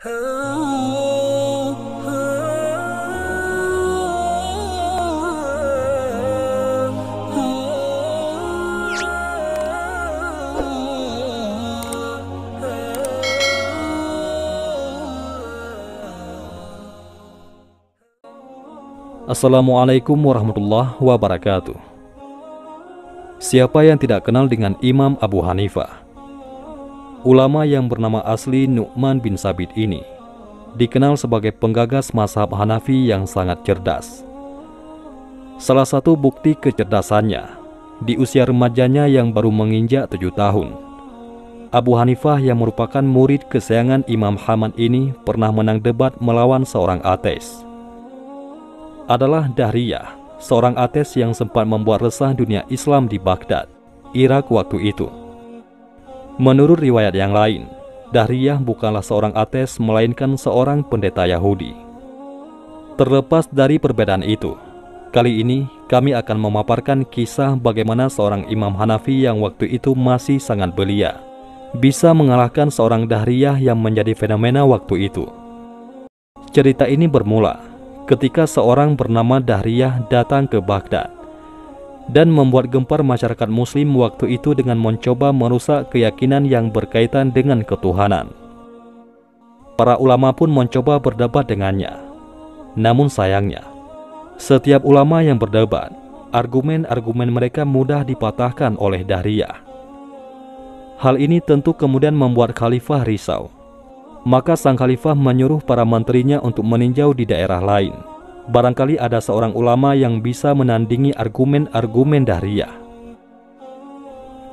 Assalamualaikum warahmatullahi wabarakatuh. Siapa yang tidak kenal dengan Imam Abu Hanifah? Ulama yang bernama asli Nu'man bin Sabit ini dikenal sebagai penggagas mazhab Hanafi yang sangat cerdas. Salah satu bukti kecerdasannya, di usia remajanya yang baru menginjak 7 tahun, Abu Hanifah yang merupakan murid kesayangan Imam Ahmad ini pernah menang debat melawan seorang ateis. Adalah Dahriyah, seorang ateis yang sempat membuat resah dunia Islam di Baghdad, Irak waktu itu. Menurut riwayat yang lain, Dahriyah bukanlah seorang ateis melainkan seorang pendeta Yahudi. Terlepas dari perbedaan itu, kali ini kami akan memaparkan kisah bagaimana seorang Imam Hanafi yang waktu itu masih sangat belia bisa mengalahkan seorang Dahriyah yang menjadi fenomena waktu itu. Cerita ini bermula ketika seorang bernama Dahriyah datang ke Baghdad dan membuat gempar masyarakat muslim waktu itu dengan mencoba merusak keyakinan yang berkaitan dengan ketuhanan. Para ulama pun mencoba berdebat dengannya. Namun sayangnya, setiap ulama yang berdebat, argumen-argumen mereka mudah dipatahkan oleh Dahriyah. Hal ini tentu kemudian membuat Khalifah risau. Maka sang khalifah menyuruh para menterinya untuk meninjau di daerah lain. Barangkali ada seorang ulama yang bisa menandingi argumen-argumen Dahriyah.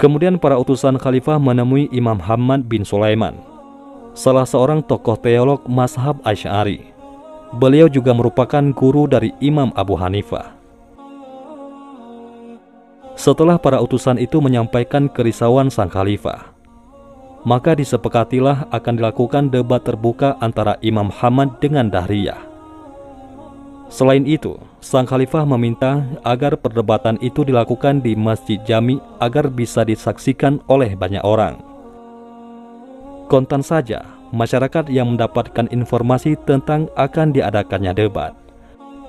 Kemudian para utusan khalifah menemui Imam Ahmad bin Sulaiman, salah seorang tokoh teolog mazhab Asy'ari. Beliau juga merupakan guru dari Imam Abu Hanifah. Setelah para utusan itu menyampaikan kerisauan sang khalifah, maka disepakatilah akan dilakukan debat terbuka antara Imam Ahmad dengan Dahriyah. Selain itu, sang khalifah meminta agar perdebatan itu dilakukan di Masjid Jami agar bisa disaksikan oleh banyak orang. Kontan saja, masyarakat yang mendapatkan informasi tentang akan diadakannya debat,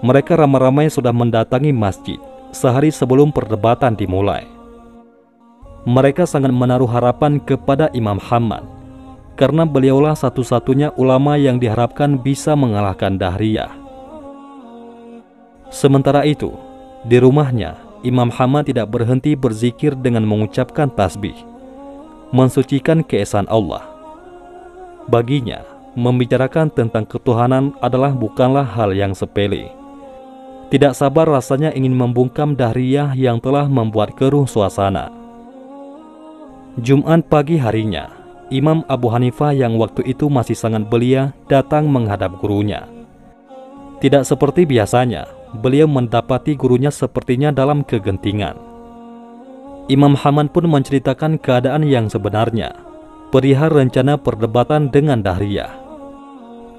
mereka ramai-ramai sudah mendatangi masjid sehari sebelum perdebatan dimulai. Mereka sangat menaruh harapan kepada Imam Ahmad, karena beliaulah satu-satunya ulama yang diharapkan bisa mengalahkan Dahriyah. Sementara itu, di rumahnya, Imam Ahmad tidak berhenti berzikir dengan mengucapkan tasbih, mensucikan keesaan Allah. Baginya, membicarakan tentang ketuhanan adalah bukanlah hal yang sepele. Tidak sabar rasanya ingin membungkam Dahriyah yang telah membuat keruh suasana. Jumat pagi harinya, Imam Abu Hanifah yang waktu itu masih sangat belia datang menghadap gurunya. Tidak seperti biasanya, beliau mendapati gurunya sepertinya dalam kegentingan. Imam Ahmad pun menceritakan keadaan yang sebenarnya, perihal rencana perdebatan dengan Dahriyah.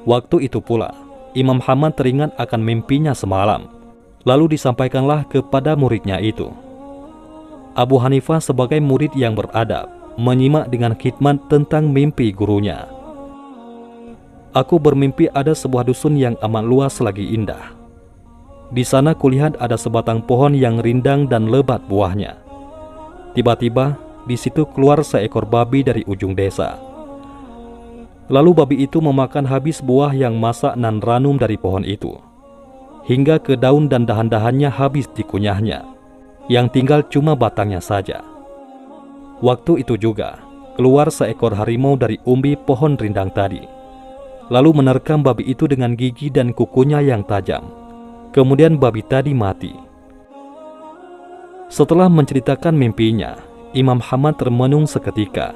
Waktu itu pula, Imam Ahmad teringat akan mimpinya semalam, lalu disampaikanlah kepada muridnya itu. Abu Hanifah sebagai murid yang beradab menyimak dengan khidmat tentang mimpi gurunya. Aku bermimpi ada sebuah dusun yang amat luas lagi indah. Di sana kulihat ada sebatang pohon yang rindang dan lebat buahnya. Tiba-tiba di situ keluar seekor babi dari ujung desa. Lalu babi itu memakan habis buah yang masak nan ranum dari pohon itu, hingga ke daun dan dahan-dahannya habis dikunyahnya. Yang tinggal cuma batangnya saja. Waktu itu juga keluar seekor harimau dari umbi pohon rindang tadi, lalu menerkam babi itu dengan gigi dan kukunya yang tajam. Kemudian babi tadi mati. Setelah menceritakan mimpinya, Imam Ahmad termenung seketika.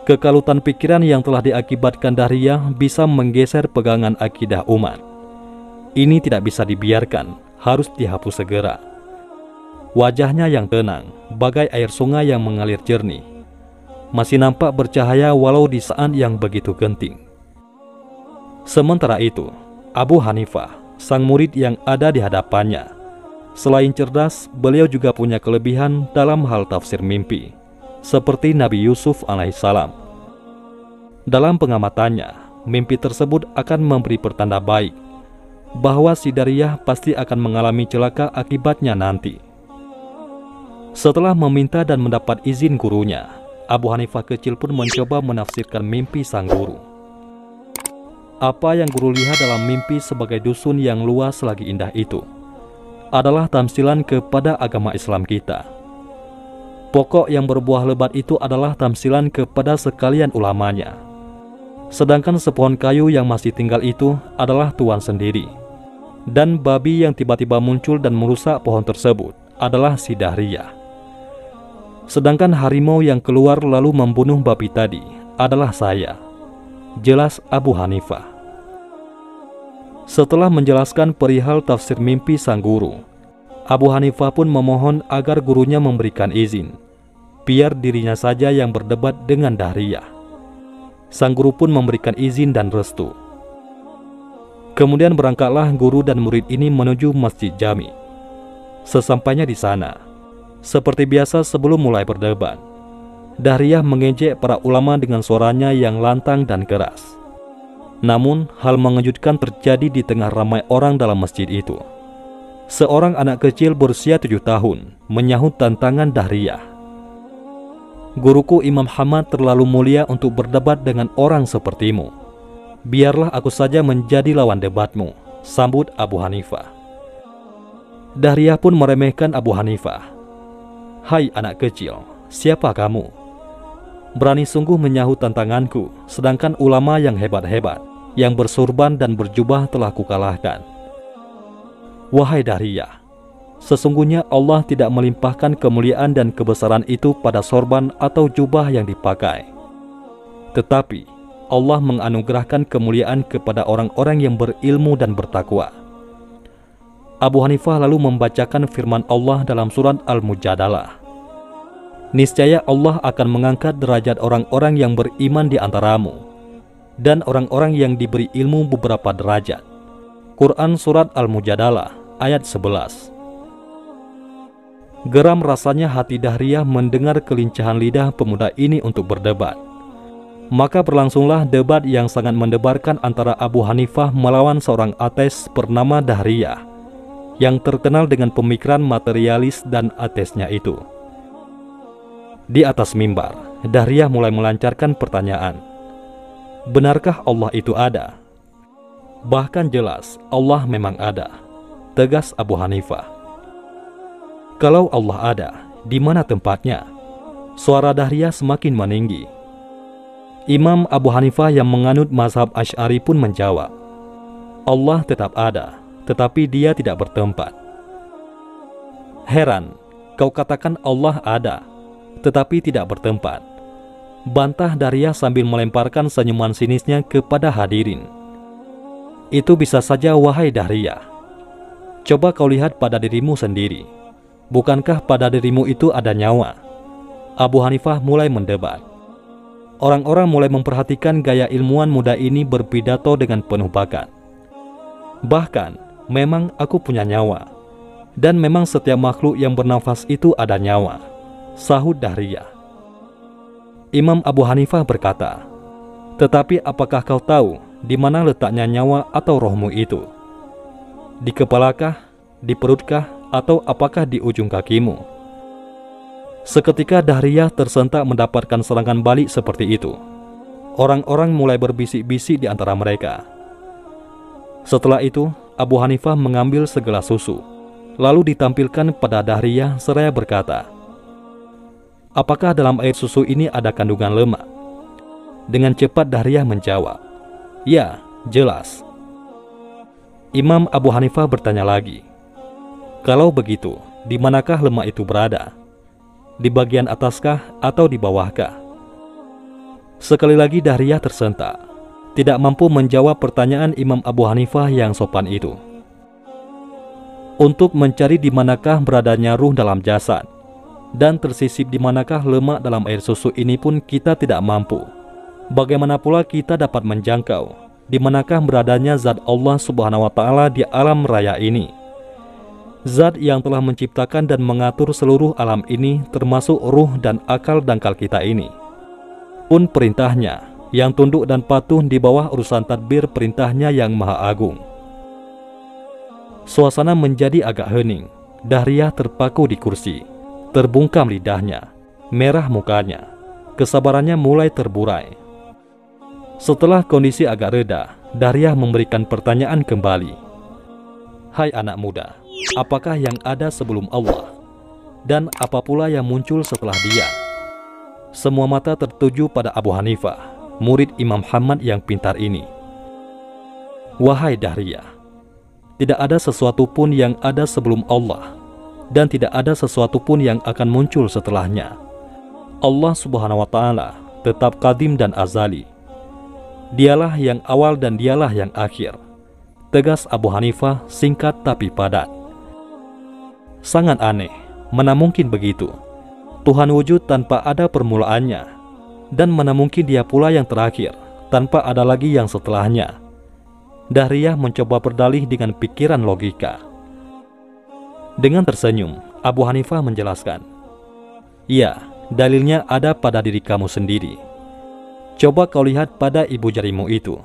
Kekalutan pikiran yang telah diakibatkan Dahriyah bisa menggeser pegangan akidah umat. Ini tidak bisa dibiarkan, harus dihapus segera. Wajahnya yang tenang, bagai air sungai yang mengalir jernih, masih nampak bercahaya walau di saat yang begitu genting. Sementara itu, Abu Hanifah, sang murid yang ada di hadapannya, selain cerdas, beliau juga punya kelebihan dalam hal tafsir mimpi, seperti Nabi Yusuf alaihissalam. Dalam pengamatannya, mimpi tersebut akan memberi pertanda baik bahwa si Dariyah pasti akan mengalami celaka akibatnya nanti. Setelah meminta dan mendapat izin gurunya, Abu Hanifah kecil pun mencoba menafsirkan mimpi sang guru. Apa yang guru lihat dalam mimpi sebagai dusun yang luas lagi indah itu adalah tamsilan kepada agama Islam kita. Pokok yang berbuah lebat itu adalah tamsilan kepada sekalian ulamanya. Sedangkan sepohon kayu yang masih tinggal itu adalah Tuhan sendiri. Dan babi yang tiba-tiba muncul dan merusak pohon tersebut adalah si Dahriyah. Sedangkan harimau yang keluar lalu membunuh babi tadi adalah saya. Jelas Abu Hanifah. Setelah menjelaskan perihal tafsir mimpi sang guru, Abu Hanifah pun memohon agar gurunya memberikan izin, biar dirinya saja yang berdebat dengan Dahriyah. Sang guru pun memberikan izin dan restu. Kemudian berangkatlah guru dan murid ini menuju Masjid Jami. Sesampainya di sana, seperti biasa sebelum mulai berdebat, Dahriyah mengejek para ulama dengan suaranya yang lantang dan keras. Namun, hal mengejutkan terjadi di tengah ramai orang dalam masjid itu. Seorang anak kecil berusia 7 tahun menyahut tantangan Dahriyah. "Guruku Imam Hamad terlalu mulia untuk berdebat dengan orang sepertimu. Biarlah aku saja menjadi lawan debatmu," sambut Abu Hanifah. Dahriyah pun meremehkan Abu Hanifah. "Hai anak kecil, siapa kamu? Berani sungguh menyahut tantanganku, sedangkan ulama yang hebat-hebat, yang bersurban dan berjubah telah kukalahkan. Wahai Dahriyah, sesungguhnya Allah tidak melimpahkan kemuliaan dan kebesaran itu pada sorban atau jubah yang dipakai. Tetapi Allah menganugerahkan kemuliaan kepada orang-orang yang berilmu dan bertakwa." Abu Hanifah lalu membacakan firman Allah dalam surat Al-Mujadalah. "Niscaya Allah akan mengangkat derajat orang-orang yang beriman di antaramu, dan orang-orang yang diberi ilmu beberapa derajat." Quran Surat Al-Mujadalah ayat 11. Geram rasanya hati Dahriyah mendengar kelincahan lidah pemuda ini untuk berdebat. Maka berlangsunglah debat yang sangat mendebarkan antara Abu Hanifah melawan seorang ateis bernama Dahriyah, yang terkenal dengan pemikiran materialis dan ateisnya itu. Di atas mimbar, Dahriyah mulai melancarkan pertanyaan. "Benarkah Allah itu ada?" "Bahkan jelas Allah memang ada," tegas Abu Hanifah. "Kalau Allah ada, di mana tempatnya?" Suara Dahriyah semakin meninggi. Imam Abu Hanifah yang menganut mazhab Asy'ari pun menjawab, "Allah tetap ada, tetapi dia tidak bertempat." "Heran, kau katakan Allah ada, tetapi tidak bertempat," bantah Dahriyah sambil melemparkan senyuman sinisnya kepada hadirin. "Itu bisa saja wahai Dahriyah. Coba kau lihat pada dirimu sendiri. Bukankah pada dirimu itu ada nyawa?" Abu Hanifah mulai mendebat. Orang-orang mulai memperhatikan gaya ilmuwan muda ini berpidato dengan penuh bakat. "Bahkan, memang aku punya nyawa. Dan memang setiap makhluk yang bernafas itu ada nyawa," sahut Dahriyah. Imam Abu Hanifah berkata, "Tetapi apakah kau tahu di mana letaknya nyawa atau rohmu itu? Di kepalakah, di perutkah, atau apakah di ujung kakimu?" Seketika Dahriyah tersentak mendapatkan serangan balik seperti itu. Orang-orang mulai berbisik-bisik di antara mereka. Setelah itu, Abu Hanifah mengambil segelas susu, lalu ditampilkan pada Dahriyah seraya berkata, "Apakah dalam air susu ini ada kandungan lemak?" Dengan cepat Dahriyah menjawab, "Ya, jelas." Imam Abu Hanifah bertanya lagi, "Kalau begitu, di manakah lemak itu berada? Di bagian ataskah atau di bawahkah?" Sekali lagi Dahriyah tersentak, tidak mampu menjawab pertanyaan Imam Abu Hanifah yang sopan itu. Untuk mencari di manakah beradanya ruh dalam jasad dan tersisip di manakah lemak dalam air susu ini pun kita tidak mampu. Bagaimana pula kita dapat menjangkau di manakah beradanya zat Allah Subhanahu wa Ta'ala di alam raya ini? Zat yang telah menciptakan dan mengatur seluruh alam ini, termasuk ruh dan akal dangkal kita ini. Pun perintahnya yang tunduk dan patuh di bawah urusan tadbir perintahnya yang maha agung. Suasana menjadi agak hening. Dahriyah terpaku di kursi, terbungkam lidahnya, merah mukanya, kesabarannya mulai terburai. Setelah kondisi agak reda, Dahriyah memberikan pertanyaan kembali. Hai anak muda, apakah yang ada sebelum Allah? Dan apa pula yang muncul setelah dia? Semua mata tertuju pada Abu Hanifah, murid Imam Ahmad yang pintar ini. Wahai Dahriyah, tidak ada sesuatu pun yang ada sebelum Allah, dan tidak ada sesuatu pun yang akan muncul setelahnya. Allah Subhanahu wa Ta'ala tetap qadim dan azali. Dialah yang awal dan dialah yang akhir. Tegas Abu Hanifah, singkat tapi padat. Sangat aneh, mana mungkin begitu? Tuhan wujud tanpa ada permulaannya, dan mana mungkin dia pula yang terakhir, tanpa ada lagi yang setelahnya. Dahriyah mencoba berdalih dengan pikiran logika. Dengan tersenyum, Abu Hanifah menjelaskan, "Ya, dalilnya ada pada diri kamu sendiri. Coba kau lihat pada ibu jarimu itu.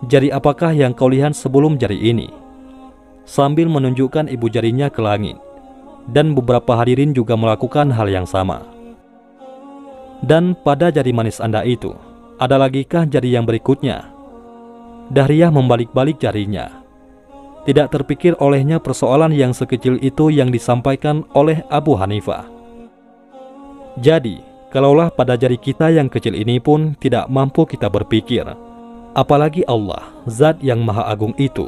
Jari apakah yang kau lihat sebelum jari ini?" Sambil menunjukkan ibu jarinya ke langit. Dan beberapa hadirin juga melakukan hal yang sama. "Dan pada jari manis Anda itu, ada lagikah jari yang berikutnya?" Dahriyah membalik-balik jarinya. Tidak terpikir olehnya persoalan yang sekecil itu yang disampaikan oleh Abu Hanifah. Jadi, kalaulah pada jari kita yang kecil ini pun tidak mampu kita berpikir, apalagi Allah, Zat yang Maha Agung itu,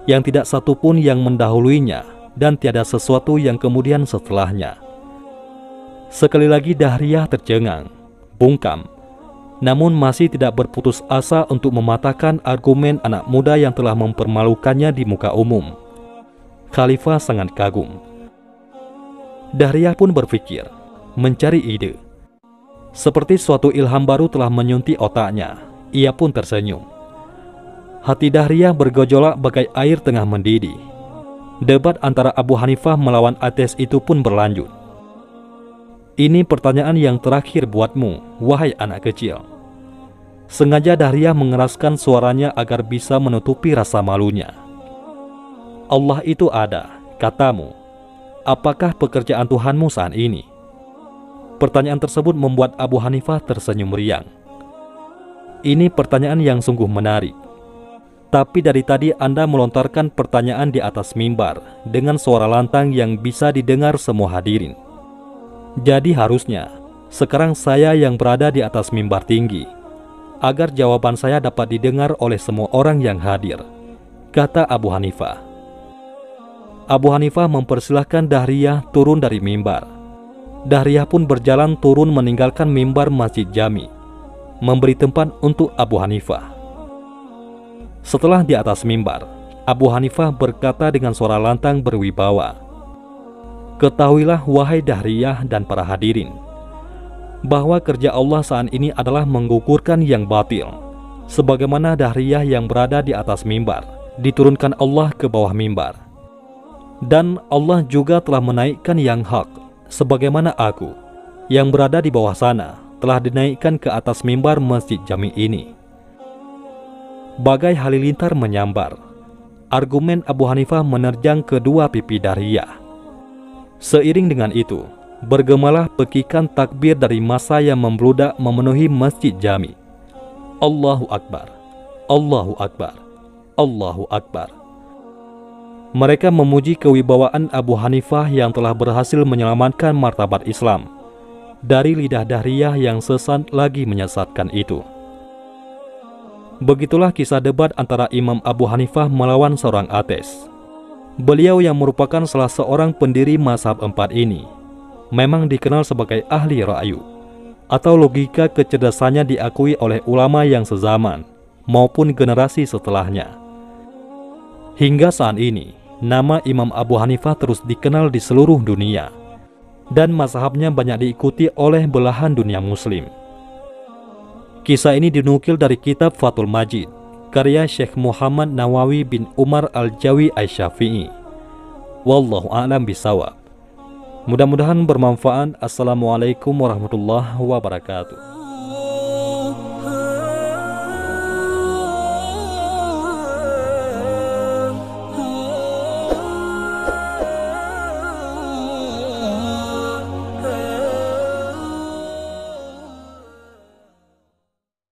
yang tidak satu pun yang mendahuluinya dan tiada sesuatu yang kemudian setelahnya. Sekali lagi Dahriyah tercengang, bungkam, namun masih tidak berputus asa untuk mematahkan argumen anak muda yang telah mempermalukannya di muka umum. Khalifah sangat kagum. Dahriyah pun berpikir, mencari ide. Seperti suatu ilham baru telah menyuntik otaknya, ia pun tersenyum. Hati Dahriyah bergejolak bagai air tengah mendidih. Debat antara Abu Hanifah melawan ateis itu pun berlanjut. "Ini pertanyaan yang terakhir buatmu, wahai anak kecil." Sengaja Dahriyah mengeraskan suaranya agar bisa menutupi rasa malunya. "Allah itu ada, katamu. Apakah pekerjaan Tuhanmu saat ini?" Pertanyaan tersebut membuat Abu Hanifah tersenyum riang. "Ini pertanyaan yang sungguh menarik. Tapi dari tadi Anda melontarkan pertanyaan di atas mimbar dengan suara lantang yang bisa didengar semua hadirin. Jadi harusnya sekarang saya yang berada di atas mimbar tinggi, agar jawaban saya dapat didengar oleh semua orang yang hadir," kata Abu Hanifah. Abu Hanifah mempersilahkan Dahriyah turun dari mimbar. Dahriyah pun berjalan turun meninggalkan mimbar Masjid Jami, memberi tempat untuk Abu Hanifah. Setelah di atas mimbar, Abu Hanifah berkata dengan suara lantang berwibawa, "Ketahuilah wahai Dahriyah dan para hadirin, bahwa kerja Allah saat ini adalah menggugurkan yang batil. Sebagaimana Dahriyah yang berada di atas mimbar, diturunkan Allah ke bawah mimbar. Dan Allah juga telah menaikkan yang hak, sebagaimana aku, yang berada di bawah sana, telah dinaikkan ke atas mimbar Masjid Jami ini." Bagai halilintar menyambar, argumen Abu Hanifah menerjang kedua pipi Dahriyah. Seiring dengan itu, bergemalah pekikan takbir dari massa yang membludak memenuhi Masjid Jami. Allahu Akbar, Allahu Akbar, Allahu Akbar. Mereka memuji kewibawaan Abu Hanifah yang telah berhasil menyelamatkan martabat Islam dari lidah Dahriyah yang sesat lagi menyesatkan itu. Begitulah kisah debat antara Imam Abu Hanifah melawan seorang ateis. Beliau yang merupakan salah seorang pendiri mazhab 4 ini memang dikenal sebagai ahli ra'yu, atau logika kecerdasannya diakui oleh ulama yang sezaman maupun generasi setelahnya. Hingga saat ini, nama Imam Abu Hanifah terus dikenal di seluruh dunia, dan mazhabnya banyak diikuti oleh belahan dunia muslim. Kisah ini dinukil dari kitab Fathul Majid, karya Syekh Muhammad Nawawi bin Umar Al-Jawi Asy-Syafi'i. Wallahu a'lam bishawab. Mudah-mudahan bermanfaat. Assalamualaikum warahmatullahi wabarakatuh.